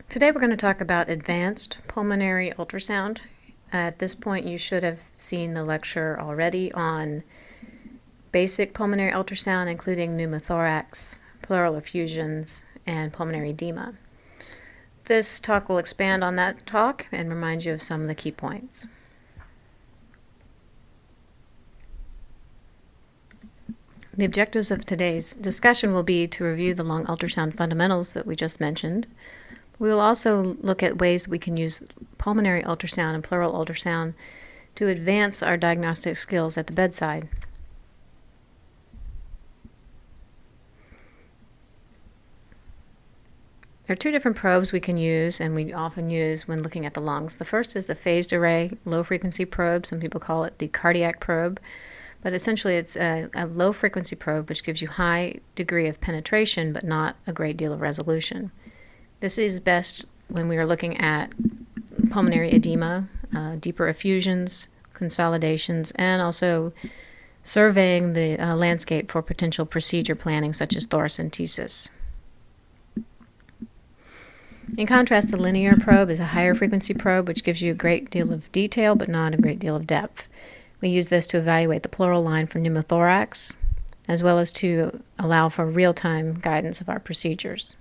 Today we're going to talk about advanced pulmonary ultrasound. At this point you should have seen the lecture already on basic pulmonary ultrasound, including pneumothorax, pleural effusions, and pulmonary edema. This talk will expand on that talk and remind you of some of the key points. The objectives of today's discussion will be to review the lung ultrasound fundamentals that we just mentioned. We will also look at ways we can use pulmonary ultrasound and pleural ultrasound to advance our diagnostic skills at the bedside. There are two different probes we can use, and we often use when looking at the lungs. The first is the phased array low-frequency probe. Some people call it the cardiac probe. But essentially it's a low-frequency probe which gives you high degree of penetration but not a great deal of resolution. This is best when we are looking at pulmonary edema, deeper effusions, consolidations, and also surveying the landscape for potential procedure planning such as thoracentesis. In contrast, the linear probe is a higher frequency probe which gives you a great deal of detail but not a great deal of depth. We use this to evaluate the pleural line for pneumothorax, as well as to allow for real-time guidance of our procedures.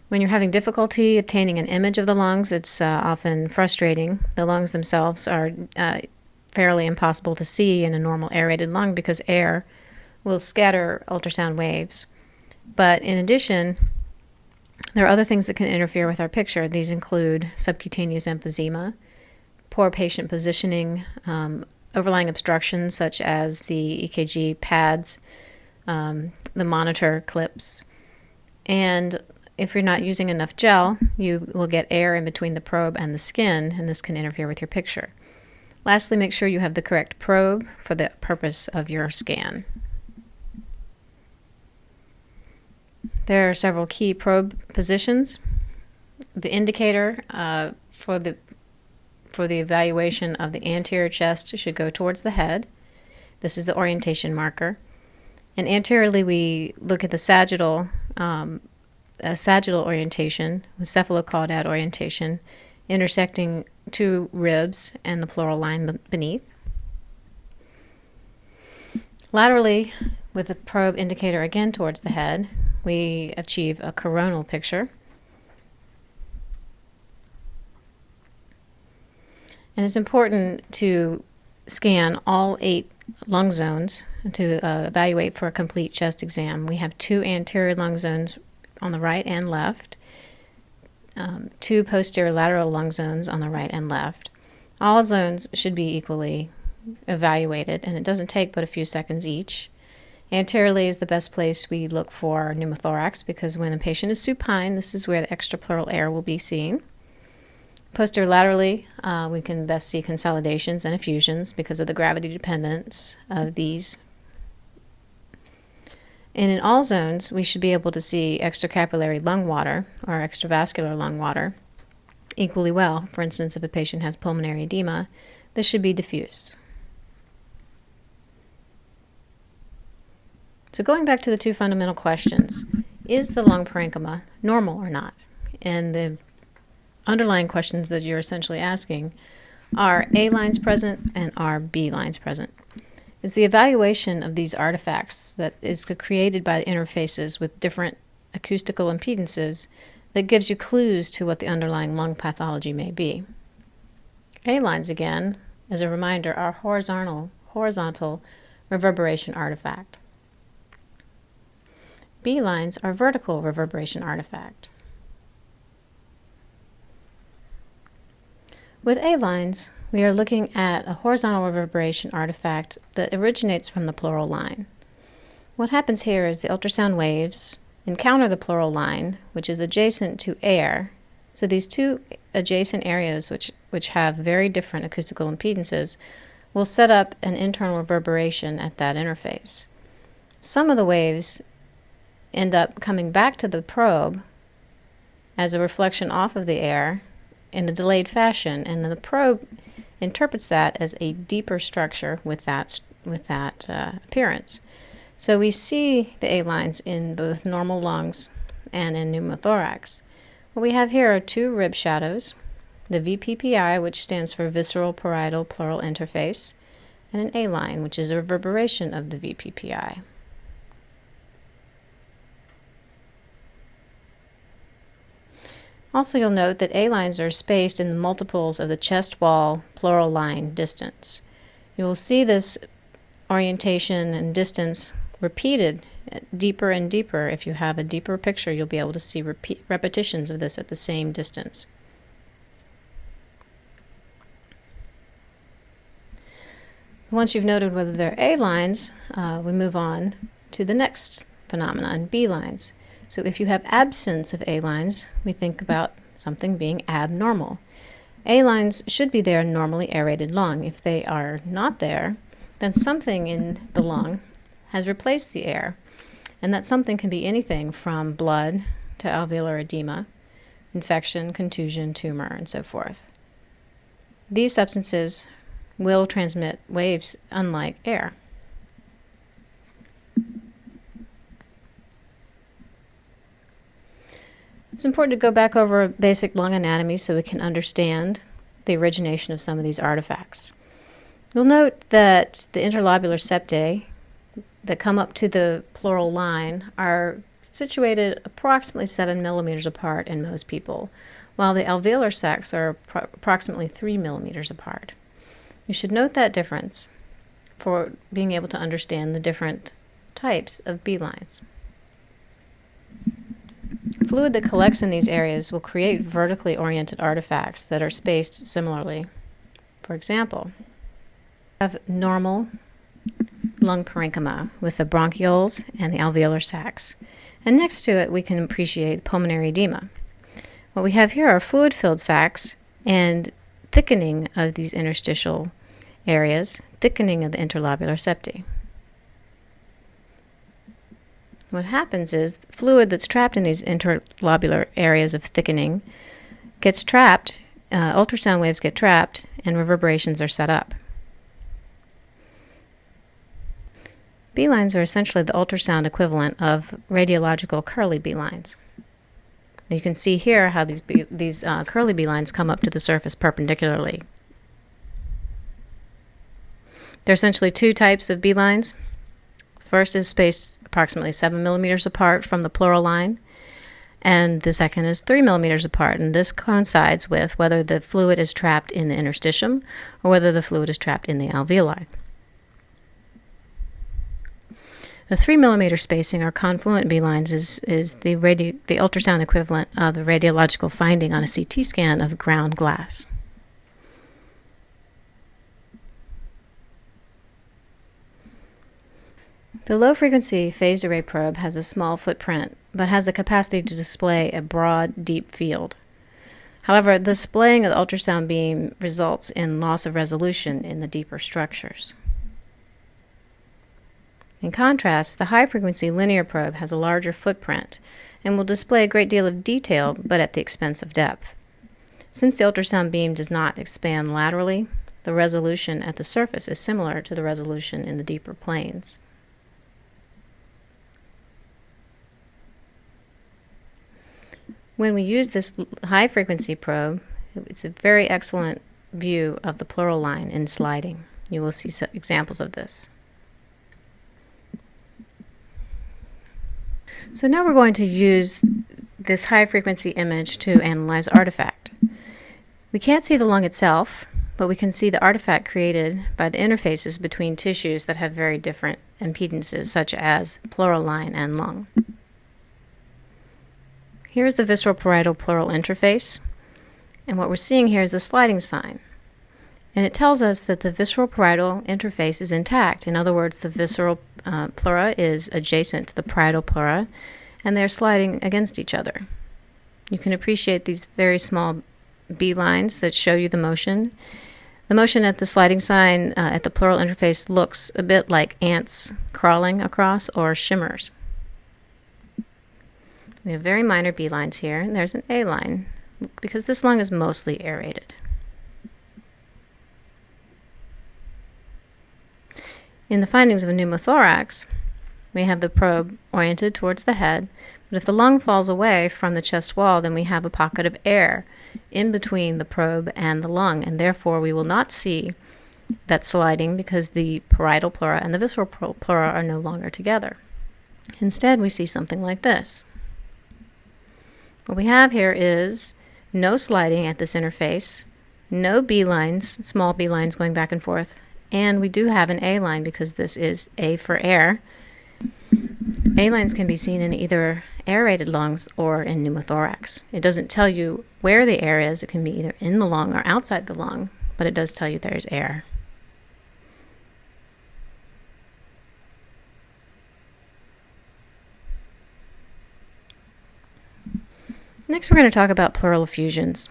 When you're having difficulty obtaining an image of the lungs, it's often frustrating. The lungs themselves are fairly impossible to see in a normal aerated lung because air will scatter ultrasound waves. But in addition, there are other things that can interfere with our picture. These include subcutaneous emphysema, poor patient positioning, overlying obstructions such as the EKG pads, the monitor clips, and if you're not using enough gel, you will get air in between the probe and the skin, and this can interfere with your picture. Lastly, make sure you have the correct probe for the purpose of your scan. There are several key probe positions. The indicator for the evaluation of the anterior chest should go towards the head. This is the orientation marker. And anteriorly we look at the sagittal orientation, with cephalocaudate orientation, intersecting two ribs and the pleural line beneath. Laterally, with the probe indicator again towards the head, we achieve a coronal picture. And it's important to scan all 8 lung zones to evaluate for a complete chest exam. We have 2 anterior lung zones on the right and left, 2 posterior lateral lung zones on the right and left. All zones should be equally evaluated, and it doesn't take but a few seconds each. Anteriorly is the best place we look for pneumothorax because when a patient is supine, this is where the extrapleural air will be seen. Posterolaterally, we can best see consolidations and effusions because of the gravity dependence of these. And in all zones, we should be able to see extracapillary lung water or extravascular lung water equally well. For instance, if a patient has pulmonary edema, this should be diffuse. So going back to the 2 fundamental questions, is the lung parenchyma normal or not? And the underlying questions that you're essentially asking are A lines present and are B lines present? It's the evaluation of these artifacts that is created by the interfaces with different acoustical impedances that gives you clues to what the underlying lung pathology may be. A lines, again, as a reminder, are horizontal reverberation artifact. B lines are vertical reverberation artifact. With A lines, we are looking at a horizontal reverberation artifact that originates from the pleural line. What happens here is the ultrasound waves encounter the pleural line, which is adjacent to air. So these 2 adjacent areas, which have very different acoustical impedances, will set up an internal reverberation at that interface. Some of the waves end up coming back to the probe as a reflection off of the air in a delayed fashion, and then the probe interprets that as a deeper structure with that appearance. So we see the A lines in both normal lungs and in pneumothorax. What we have here are two rib shadows, the VPPI, which stands for visceral parietal pleural interface, and an A line, which is a reverberation of the VPPI. Also, you'll note that A lines are spaced in the multiples of the chest wall pleural line distance. You will see this orientation and distance repeated deeper and deeper. If you have a deeper picture, you'll be able to see repetitions of this at the same distance. Once you've noted whether they're A lines, we move on to the next phenomenon, B lines. So if you have absence of A lines, we think about something being abnormal. A lines should be there in normally aerated lung. If they are not there, then something in the lung has replaced the air. And that something can be anything from blood to alveolar edema, infection, contusion, tumor, and so forth. These substances will transmit waves unlike air. It's important to go back over basic lung anatomy so we can understand the origination of some of these artifacts. You'll note that the interlobular septae that come up to the pleural line are situated approximately 7 millimeters apart in most people, while the alveolar sacs are approximately 3 millimeters apart. You should note that difference for being able to understand the different types of B lines. Fluid that collects in these areas will create vertically oriented artifacts that are spaced similarly. For example, we have normal lung parenchyma with the bronchioles and the alveolar sacs. And next to it, we can appreciate pulmonary edema. What we have here are fluid-filled sacs and thickening of these interstitial areas, thickening of the interlobular septae. What happens is fluid that's trapped in these interlobular areas of thickening gets trapped, ultrasound waves get trapped, and reverberations are set up. B lines are essentially the ultrasound equivalent of radiological curly B lines. You can see here how these curly B lines come up to the surface perpendicularly. There are essentially two types of B lines. First is spaced approximately 7 millimeters apart from the pleural line, and the second is 3 millimeters apart, and this coincides with whether the fluid is trapped in the interstitium or whether the fluid is trapped in the alveoli. The 3 millimeter spacing, or confluent B lines, is the ultrasound equivalent of the radiological finding on a CT scan of ground glass. The low-frequency phased array probe has a small footprint, but has the capacity to display a broad, deep field. However, the displaying of the ultrasound beam results in loss of resolution in the deeper structures. In contrast, the high-frequency linear probe has a larger footprint and will display a great deal of detail, but at the expense of depth. Since the ultrasound beam does not expand laterally, the resolution at the surface is similar to the resolution in the deeper planes. When we use this high-frequency probe, it's a very excellent view of the pleural line in sliding. You will see some examples of this. So now we're going to use this high-frequency image to analyze artifact. We can't see the lung itself, but we can see the artifact created by the interfaces between tissues that have very different impedances, such as pleural line and lung. Here is the visceral parietal pleural interface, and what we're seeing here is the sliding sign. And it tells us that the visceral parietal interface is intact. In other words, the visceral pleura is adjacent to the parietal pleura, and they're sliding against each other. You can appreciate these very small B lines that show you the motion. The motion at the sliding sign at the pleural interface looks a bit like ants crawling across or shimmers. We have very minor B lines here, and there's an A line, because this lung is mostly aerated. In the findings of a pneumothorax, we have the probe oriented towards the head, but if the lung falls away from the chest wall, then we have a pocket of air in between the probe and the lung, and therefore we will not see that sliding because the parietal pleura and the visceral pleura are no longer together. Instead, we see something like this. What we have here is no sliding at this interface, no B lines, small B lines going back and forth, and we do have an A line because this is A for air. A lines can be seen in either aerated lungs or in pneumothorax. It doesn't tell you where the air is. It can be either in the lung or outside the lung, but it does tell you there's air. Next, we're going to talk about pleural effusions.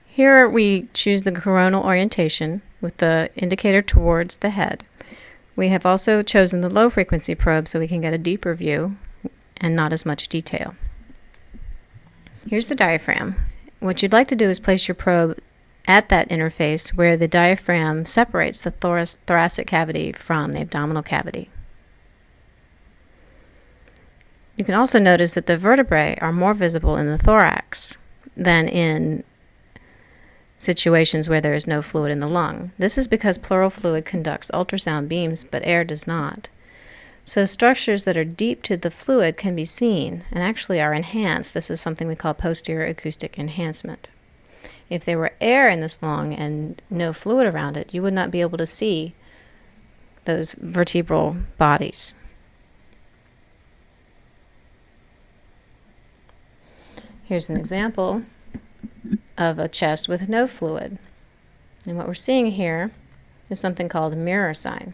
Here we choose the coronal orientation with the indicator towards the head. We have also chosen the low frequency probe so we can get a deeper view and not as much detail. Here's the diaphragm. What you'd like to do is place your probe at that interface where the diaphragm separates the thoracic cavity from the abdominal cavity. You can also notice that the vertebrae are more visible in the thorax than in situations where there is no fluid in the lung. This is because pleural fluid conducts ultrasound beams, but air does not. So structures that are deep to the fluid can be seen and actually are enhanced. This is something we call posterior acoustic enhancement. If there were air in this lung and no fluid around it, you would not be able to see those vertebral bodies. Here's an example of a chest with no fluid. And what we're seeing here is something called a mirror sign.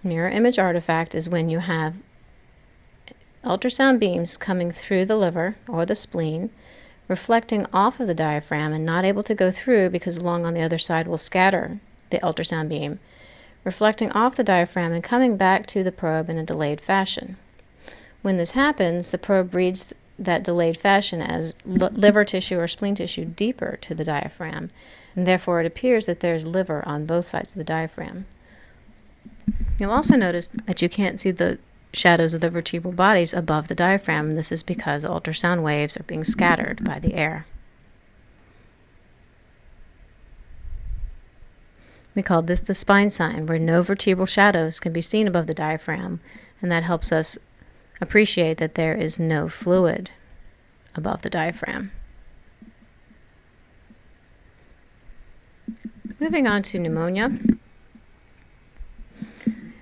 Mirror image artifact is when you have ultrasound beams coming through the liver or the spleen, reflecting off of the diaphragm and not able to go through because the lung on the other side will scatter the ultrasound beam, reflecting off the diaphragm and coming back to the probe in a delayed fashion. When this happens, the probe reads that delayed fashion as liver tissue or spleen tissue deeper to the diaphragm, and therefore it appears that there's liver on both sides of the diaphragm. You'll also notice that you can't see the shadows of the vertebral bodies above the diaphragm, and this is because ultrasound waves are being scattered by the air. We call this the spine sign, where no vertebral shadows can be seen above the diaphragm, and that helps us appreciate that there is no fluid above the diaphragm. Moving on to pneumonia.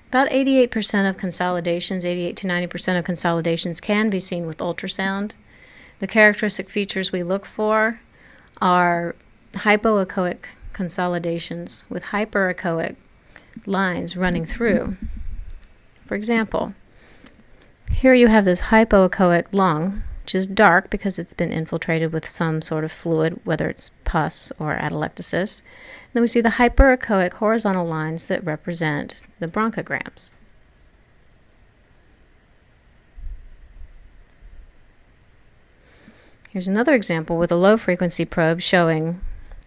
About 88% of consolidations, 88 to 90% of consolidations can be seen with ultrasound. The characteristic features we look for are hypoechoic consolidations with hyperechoic lines running through. For example, here you have this hypoechoic lung, which is dark because it's been infiltrated with some sort of fluid, whether it's pus or atelectasis. And then we see the hyperechoic horizontal lines that represent the bronchograms. Here's another example with a low frequency probe showing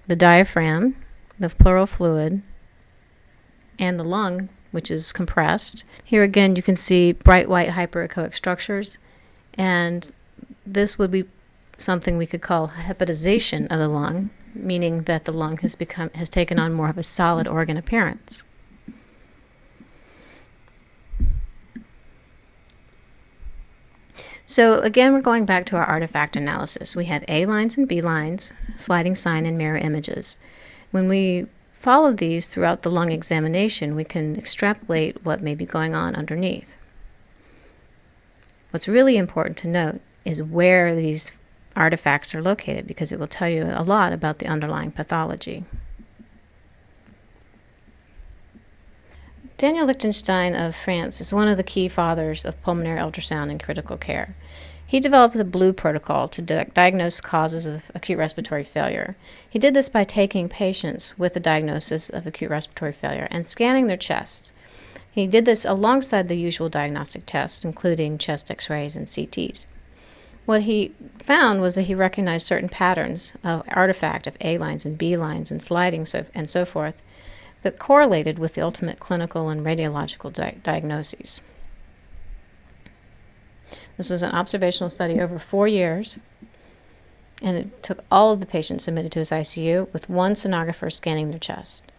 the diaphragm, the pleural fluid, and the lung, which is compressed. Here again you can see bright white hyperechoic structures, and this would be something we could call hepatization of the lung, meaning that the lung has taken on more of a solid organ appearance. So again, we're going back to our artifact analysis. We have A lines and B lines, sliding sign and mirror images. When we follow these throughout the lung examination, we can extrapolate what may be going on underneath. What's really important to note is where these artifacts are located, because it will tell you a lot about the underlying pathology. Daniel Lichtenstein of France is one of the key fathers of pulmonary ultrasound in critical care. He developed the BLUE protocol to diagnose causes of acute respiratory failure. He did this by taking patients with a diagnosis of acute respiratory failure and scanning their chest. He did this alongside the usual diagnostic tests, including chest x-rays and CTs. What he found was that he recognized certain patterns of artifact of A lines and B lines and sliding and so forth that correlated with the ultimate clinical and radiological diagnoses. This was an observational study over 4 years, and it took all of the patients submitted to his ICU with one sonographer scanning their chest.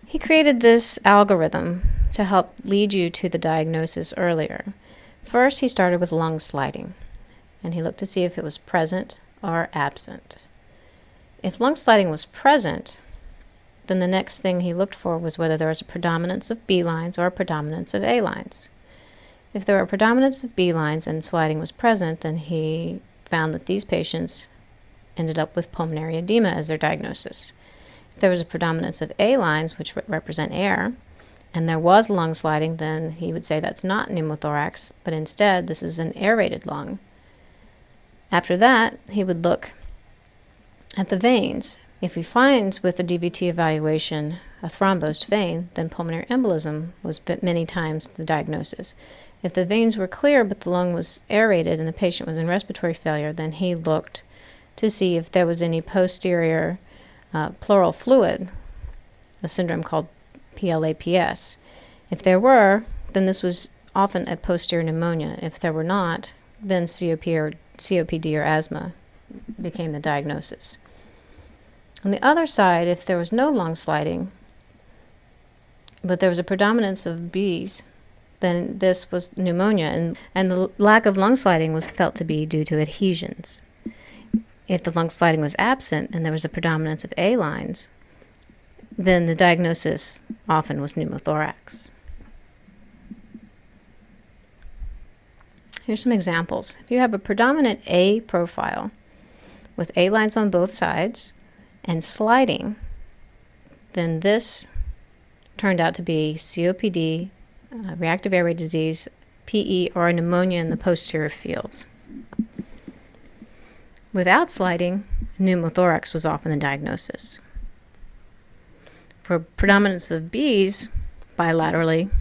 He created this algorithm to help lead you to the diagnosis earlier. First, he started with lung sliding, and he looked to see if it was present or absent. If lung sliding was present, then the next thing he looked for was whether there was a predominance of B lines or a predominance of A lines. If there were a predominance of B lines and sliding was present, then he found that these patients ended up with pulmonary edema as their diagnosis. If there was a predominance of A lines, which represent air, and there was lung sliding, then he would say that's not pneumothorax, but instead this is an aerated lung. After that, he would look at the veins. If he finds with the DVT evaluation a thrombosed vein, then pulmonary embolism was many times the diagnosis. If the veins were clear but the lung was aerated and the patient was in respiratory failure, then he looked to see if there was any posterior pleural fluid, a syndrome called PLAPS. If there were, then this was often a posterior pneumonia. If there were not, then COPD or asthma became the diagnosis. On the other side, if there was no lung sliding, but there was a predominance of Bs, then this was pneumonia, and the lack of lung sliding was felt to be due to adhesions. If the lung sliding was absent and there was a predominance of A lines, then the diagnosis often was pneumothorax. Here's some examples. If you have a predominant A profile with A lines on both sides and sliding, then this turned out to be COPD, reactive airway disease, PE, or a pneumonia in the posterior fields. Without sliding, pneumothorax was often the diagnosis. For predominance of Bs bilaterally,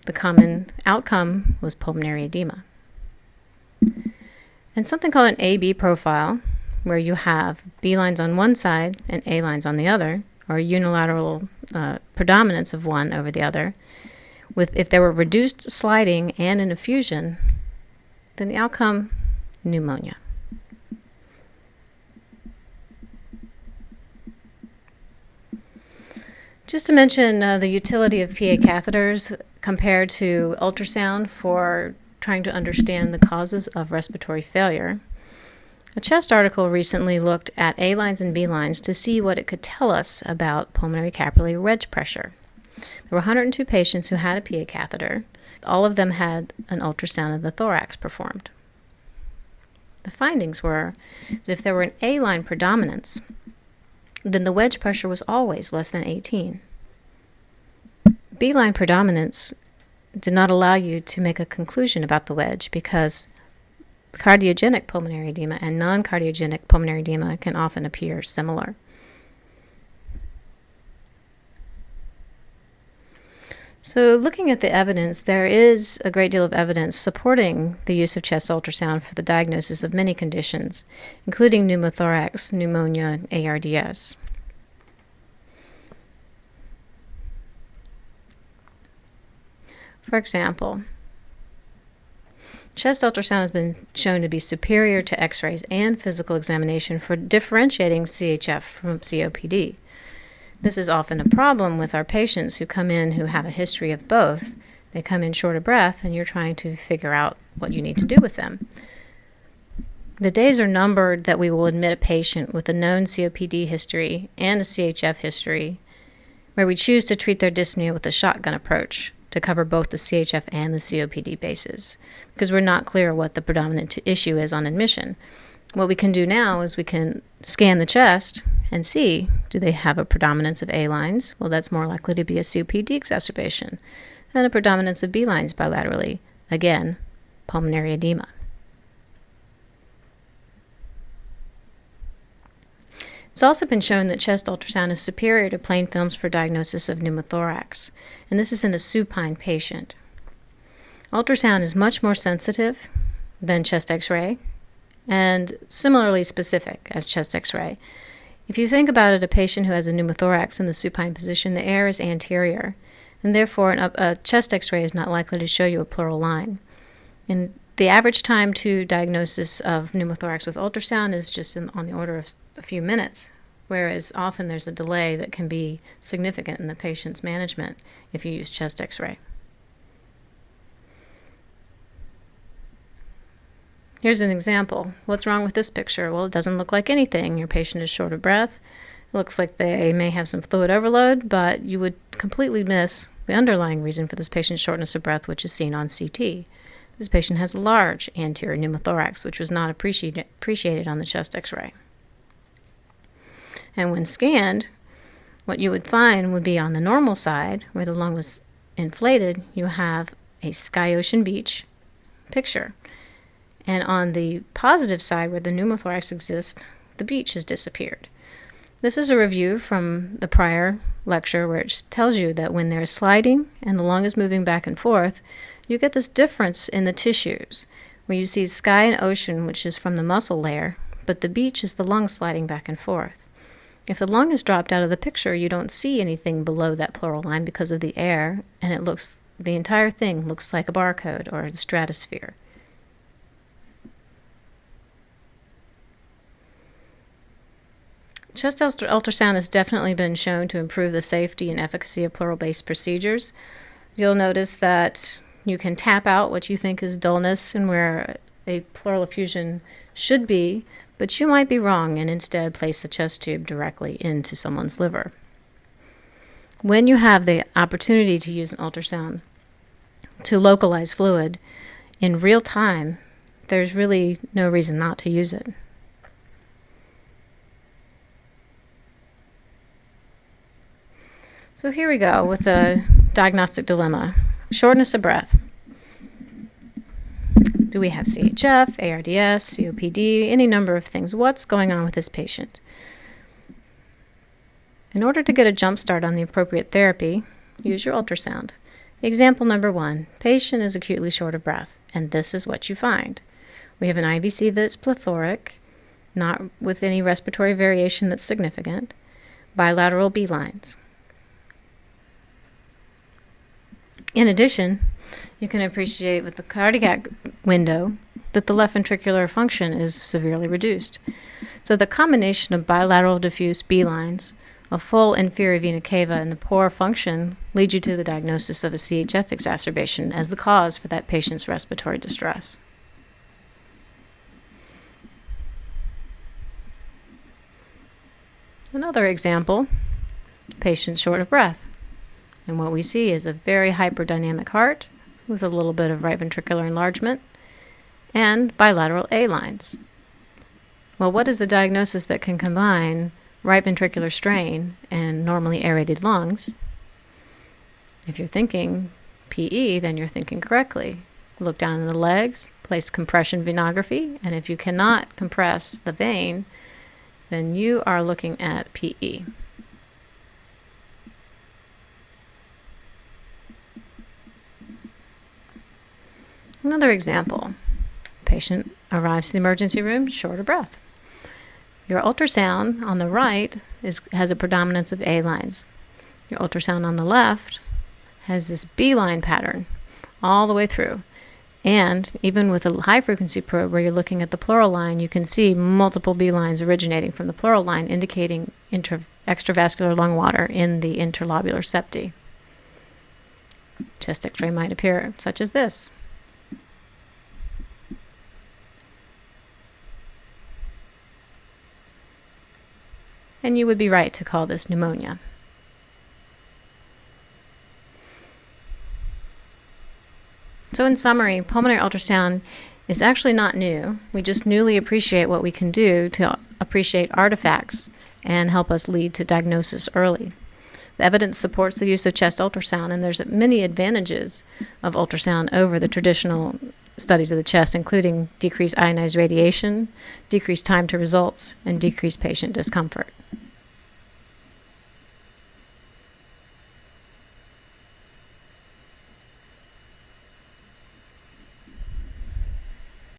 the common outcome was pulmonary edema. And something called an AB profile, where you have B lines on one side and A lines on the other, or unilateral predominance of one over the other, if there were reduced sliding and an effusion, then the outcome, pneumonia. Just to mention the utility of PA catheters compared to ultrasound for trying to understand the causes of respiratory failure. A chest article recently looked at A lines and B lines to see what it could tell us about pulmonary capillary wedge pressure. There were 102 patients who had a PA catheter. All of them had an ultrasound of the thorax performed. The findings were that if there were an A line predominance, then the wedge pressure was always less than 18. B line predominance did not allow you to make a conclusion about the wedge because cardiogenic pulmonary edema and non-cardiogenic pulmonary edema can often appear similar. So looking at the evidence, there is a great deal of evidence supporting the use of chest ultrasound for the diagnosis of many conditions, including pneumothorax, pneumonia, and ARDS. For example, chest ultrasound has been shown to be superior to X-rays and physical examination for differentiating CHF from COPD. This is often a problem with our patients who come in who have a history of both. They come in short of breath, and you're trying to figure out what you need to do with them. The days are numbered that we will admit a patient with a known COPD history and a CHF history, where we choose to treat their dyspnea with a shotgun approach to cover both the CHF and the COPD bases, because we're not clear what the predominant issue is on admission. What we can do now is we can scan the chest and see, do they have a predominance of A lines? Well, that's more likely to be a COPD exacerbation. And a predominance of B lines bilaterally. Again, pulmonary edema. It's also been shown that chest ultrasound is superior to plain films for diagnosis of pneumothorax, and this is in a supine patient. Ultrasound is much more sensitive than chest x-ray, and similarly specific as chest x-ray. If you think about it, a patient who has a pneumothorax in the supine position, the air is anterior, and therefore a chest x-ray is not likely to show you a pleural line. And the average time to diagnosis of pneumothorax with ultrasound is just on the order of a few minutes, whereas often there's a delay that can be significant in the patient's management if you use chest x-ray. Here's an example. What's wrong with this picture? Well, it doesn't look like anything. Your patient is short of breath. It looks like they may have some fluid overload, but you would completely miss the underlying reason for this patient's shortness of breath, which is seen on CT. This patient has a large anterior pneumothorax, which was not appreciated on the chest x-ray. And when scanned, what you would find would be on the normal side, where the lung was inflated, you have a sky ocean beach picture. And on the positive side, where the pneumothorax exists, the beach has disappeared. This is a review from the prior lecture where it tells you that when there is sliding and the lung is moving back and forth, you get this difference in the tissues, where you see sky and ocean, which is from the muscle layer, but the beach is the lung sliding back and forth. If the lung is dropped out of the picture, you don't see anything below that pleural line because of the air, and the entire thing looks like a barcode or the stratosphere. Chest ultrasound has definitely been shown to improve the safety and efficacy of pleural-based procedures. You'll notice that you can tap out what you think is dullness and where a pleural effusion should be, but you might be wrong and instead place the chest tube directly into someone's liver. When you have the opportunity to use an ultrasound to localize fluid in real time, there's really no reason not to use it. So here we go with the diagnostic dilemma. Shortness of breath. Do we have CHF, ARDS, COPD, any number of things? What's going on with this patient? In order to get a jump start on the appropriate therapy, use your ultrasound. Example number 1, patient is acutely short of breath, and this is what you find. We have an IVC that's plethoric, not with any respiratory variation that's significant, bilateral B lines. In addition, you can appreciate with the cardiac window that the left ventricular function is severely reduced. So the combination of bilateral diffuse B lines, a full inferior vena cava, and the poor function lead you to the diagnosis of a CHF exacerbation as the cause for that patient's respiratory distress. Another example, patient short of breath. And what we see is a very hyperdynamic heart with a little bit of right ventricular enlargement and bilateral A lines. Well, what is the diagnosis that can combine right ventricular strain and normally aerated lungs? If you're thinking PE, then you're thinking correctly. Look down in the legs, place compression venography, and if you cannot compress the vein, then you are looking at PE. Another example, patient arrives to the emergency room short of breath. Your ultrasound on the right has a predominance of A lines. Your ultrasound on the left has this B line pattern all the way through. And even with a high frequency probe where you're looking at the pleural line, you can see multiple B lines originating from the pleural line, indicating extravascular lung water in the interlobular septi. Chest x-ray might appear such as this. And you would be right to call this pneumonia. So in summary, pulmonary ultrasound is actually not new. We just newly appreciate what we can do to appreciate artifacts and help us lead to diagnosis early. The evidence supports the use of chest ultrasound, and there's many advantages of ultrasound over the traditional studies of the chest, including decreased ionized radiation, decreased time to results, and decreased patient discomfort.